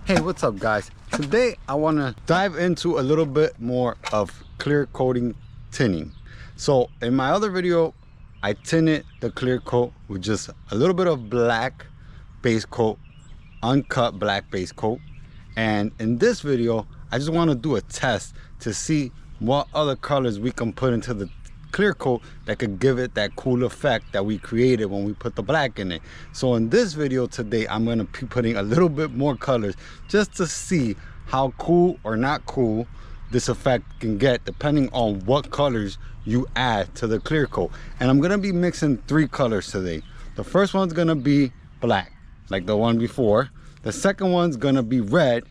Hey, what's up guys? Today I want to dive into a little bit more of clear coating tinting. So in my other video I tinted the clear coat with just a little bit of black base coat, uncut black base coat, and in this video I just want to do a test to see what other colors we can put into the clear coat that could give it that cool effect that we created when we put the black in it. So in this video today I'm going to be putting a little bit more colors just to see how cool or not cool this effect can get depending on what colors you add to the clear coat. And I'm going to be mixing 3 colors today. The first one's going to be black like the one before, the second one's going to be red,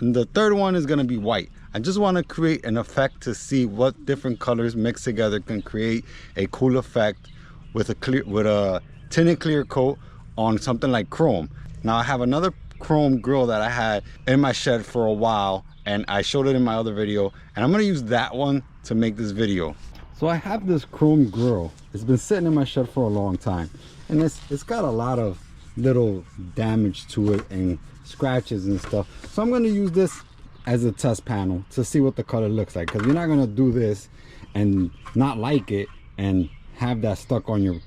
and the third one is going to be white. I just want to create an effect to see what different colors mixed together can create a cool effect with a tinted clear coat on something like chrome. Now I have another chrome grill that I had in my shed for a while and I showed it in my other video, and I'm going to use that one to make this video. So I have this chrome grill. It's been sitting in my shed for a long time and it's got a lot of little damage to it and scratches and stuff. So I'm going to use this as a test panel to see what the color looks like, because you're not going to do this and not like it and have that stuck on your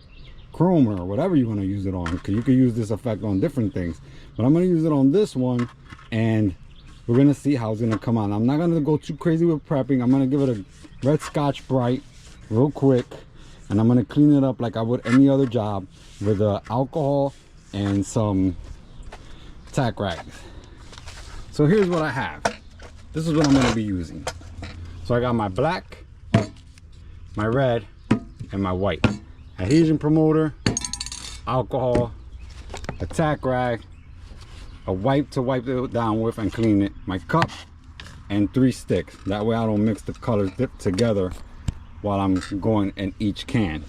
chrome or whatever you want to use it on, because you could use this effect on different things. But I'm going to use it on this one and we're going to see how it's going to come out. I'm not going to go too crazy with prepping. I'm going to give it a red Scotch Brite real quick and I'm going to clean it up like I would any other job with alcohol and some tack rags. So here's what I have. This is what I'm going to be using. So I got my black, my red, and my white. Adhesion promoter, alcohol, a tack rag, a wipe to wipe it down with and clean it, my cup, and 3 sticks. That way I don't mix the colors together while I'm going in each can.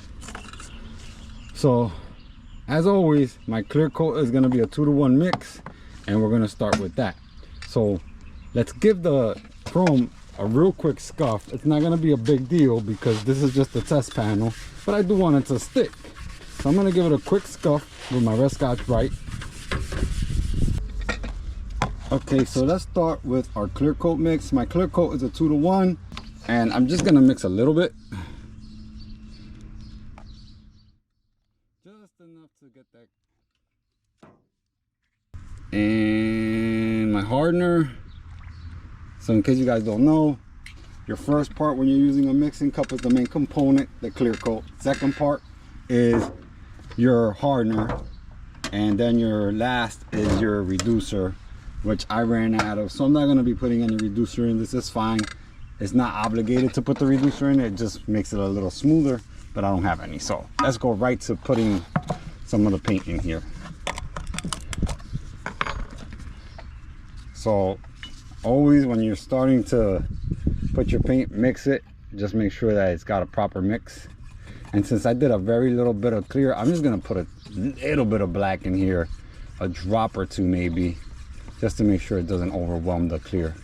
So as always, my clear coat is going to be a 2-to-1 mix, and we're going to start with that. So let's give the chrome a real quick scuff. It's not going to be a big deal because this is just a test panel, but I do want it to stick. So I'm going to give it a quick scuff with my red Scotch Brite. Okay, so let's start with our clear coat mix. My clear coat is a 2-to-1 and I'm just going to mix a little bit. Just enough to get that. And my hardener. So in case you guys don't know, your first part when you're using a mixing cup is the main component, the clear coat. Second part is your hardener, and then your last is your reducer, which I ran out of, so I'm not going to be putting any reducer in. This is fine. It's not obligated to put the reducer in. It just makes it a little smoother, but I don't have any. So let's go right to putting some of the paint in here. So always when you're starting to put your paint, mix it, just make sure that it's got a proper mix. And since I did a very little bit of clear, I'm just gonna put a little bit of black in here, a drop or 2 maybe, just to make sure it doesn't overwhelm the clear.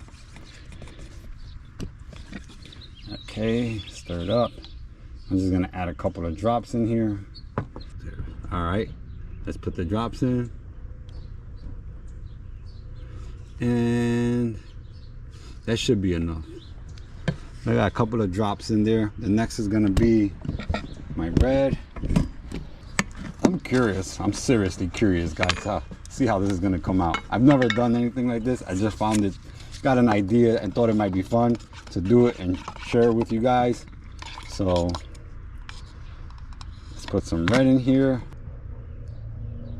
Okay, stir it up. I'm just gonna add a couple of drops in here. All right, let's put the drops in. And that should be enough. I got a couple of drops in there. The next is gonna be my red. I'm curious, I'm seriously curious guys, to see how this is gonna come out. I've never done anything like this. I just found it, got an idea and thought it might be fun to do it and share it with you guys. So let's put some red in here.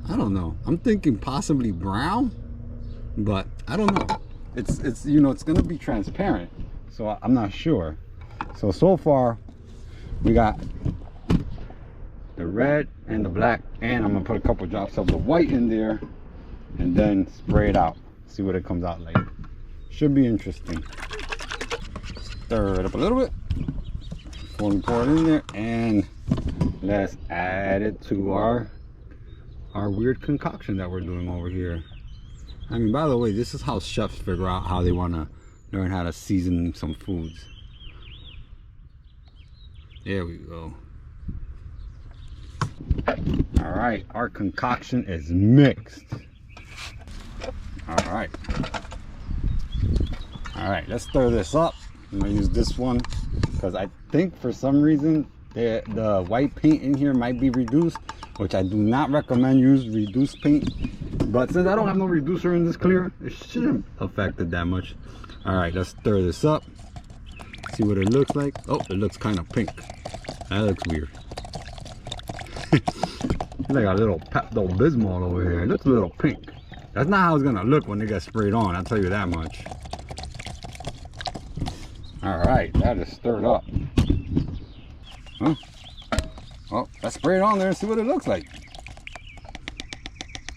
I don't know, I'm thinking possibly brown, but I don't know. It's you know, it's gonna be transparent, so I'm not sure. So far we got the red and the black, and I'm gonna put a couple drops of the white in there and then spray it out, see what it comes out like. Should be interesting. Stir it up a little bit before we pour it in there, and let's add it to our weird concoction that we're doing over here. I mean, by the way, this is how chefs figure out how they want to learn how to season some foods. There we go. All right, our concoction is mixed. All right, All right, let's stir this up. I'm gonna use this one because I think for some reason the white paint in here might be reduced, which I do not recommend use reduced paint. But since I don't have no reducer in this clear, it shouldn't affect it that much. All right, let's stir this up. See what it looks like. Oh, it looks kind of pink. That looks weird. Like a little Pepto-Bismol over here. It looks a little pink. That's not how it's gonna look when it gets sprayed on, I'll tell you that much. All right, that is stirred up. Huh? Oh, let's spray it on there and see what it looks like.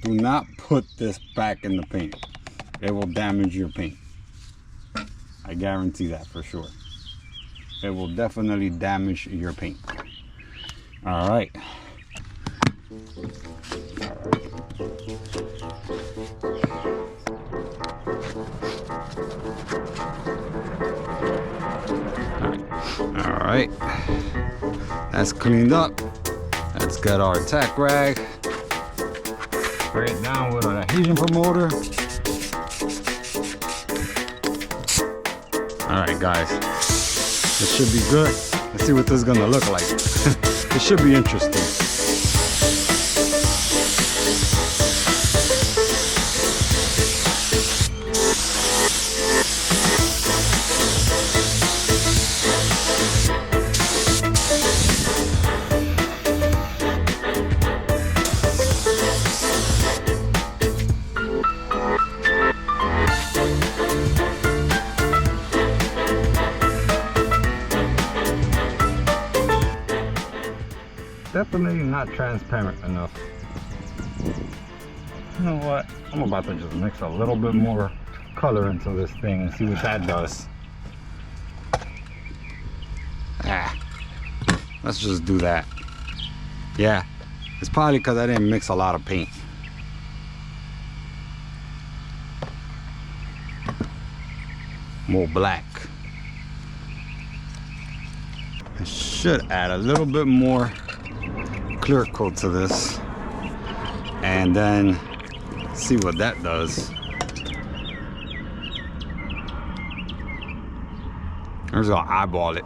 Do not put this back in the paint. It will damage your paint. I guarantee that for sure. It will definitely damage your paint. All right. All right. That's cleaned up. Let's get our tack rag. Spray it down with an adhesion promoter. All right, guys. This should be good. Let's see what this is gonna look like. It should be interesting. Definitely not transparent enough. You know what? I'm about to just mix a little bit more color into this thing and see what that does. Let's just do that. Yeah, it's probably because I didn't mix a lot of paint. More black. I should add a little bit more clear coat to this and then see what that does. I'm just gonna eyeball it.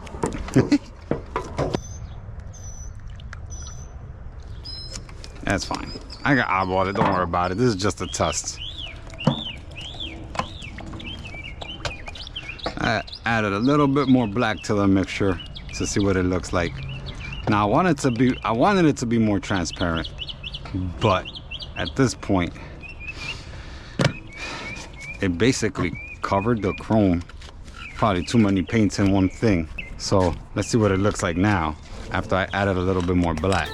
That's fine. I got eyeball it, don't worry about it. This is just a test. I added a little bit more black to the mixture to see what it looks like. Now I wanted it to be more transparent, but at this point, it basically covered the chrome. Probably too many paints in one thing. So let's see what it looks like now after I added a little bit more black.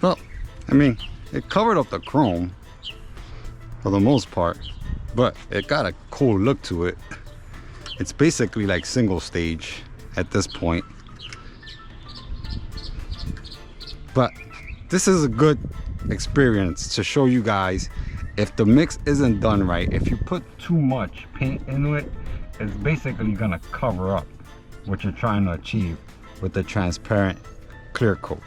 Well, I mean, it covered up the chrome for the most part, but it got a cool look to it. It's basically like single stage at this point. But this is a good experience to show you guys if the mix isn't done right. If you put too much paint into it, it's basically gonna cover up what you're trying to achieve with the transparent clear coat.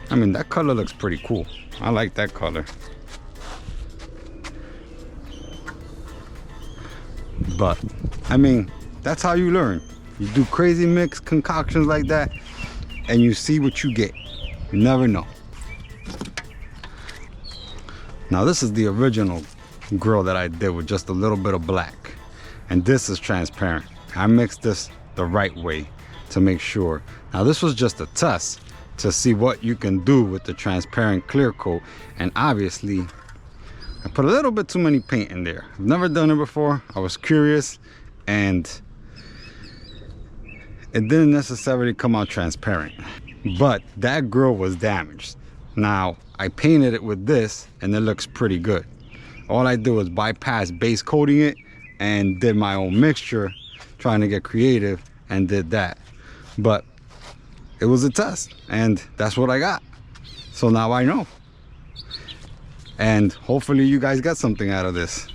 I mean, that color looks pretty cool. I like that color. But, I mean, that's how you learn. You do crazy mix concoctions like that, and you see what you get. You never know. Now, this is the original grill that I did with just a little bit of black. And this is transparent. I mixed this the right way to make sure. Now, this was just a test to see what you can do with the transparent clear coat, and obviously I put a little bit too many paint in there. I've never done it before. I was curious and it didn't necessarily come out transparent, but that grill was damaged. Now I painted it with this and it looks pretty good. All I did was bypass base coating it and did my own mixture trying to get creative and did that. But it was a test, and that's what I got. So now I know. And hopefully you guys got something out of this.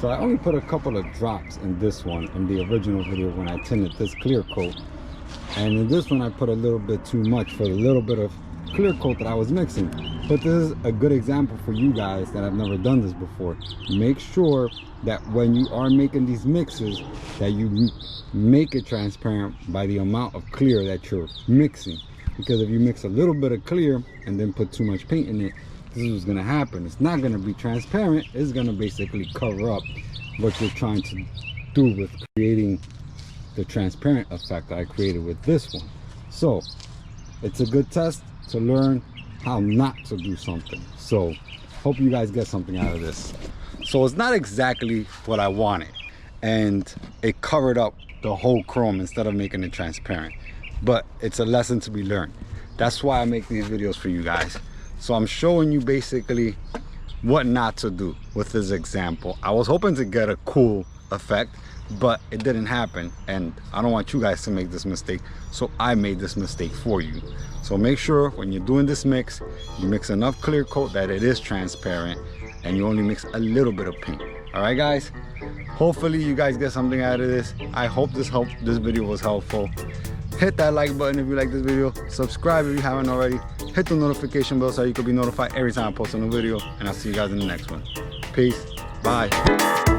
So I only put a couple of drops in this one in the original video when I tinted this clear coat. And in this one I put a little bit too much for the little bit of clear coat that I was mixing. But this is a good example for you guys that have never done this before. Make sure that when you are making these mixes that you make it transparent by the amount of clear that you're mixing. Because if you mix a little bit of clear and then put too much paint in it, this is what's going to happen. It's not going to be transparent. It's going to basically cover up what you're trying to do with creating the transparent effect that I created with this one. So it's a good test to learn how not to do something. So hope you guys get something out of this. So it's not exactly what I wanted, and it covered up the whole chrome instead of making it transparent. But it's a lesson to be learned. That's why I make these videos for you guys. So I'm showing you basically what not to do with this example. I was hoping to get a cool effect, but it didn't happen, and I don't want you guys to make this mistake, so I made this mistake for you. So make sure when you're doing this mix, you mix enough clear coat that it is transparent, and you only mix a little bit of paint. All right guys, hopefully you guys get something out of this. I hope this video was helpful. Hit that like button if you like this video. Subscribe if you haven't already. Hit the notification bell so you can be notified every time I post a new video. And I'll see you guys in the next one. Peace. Bye.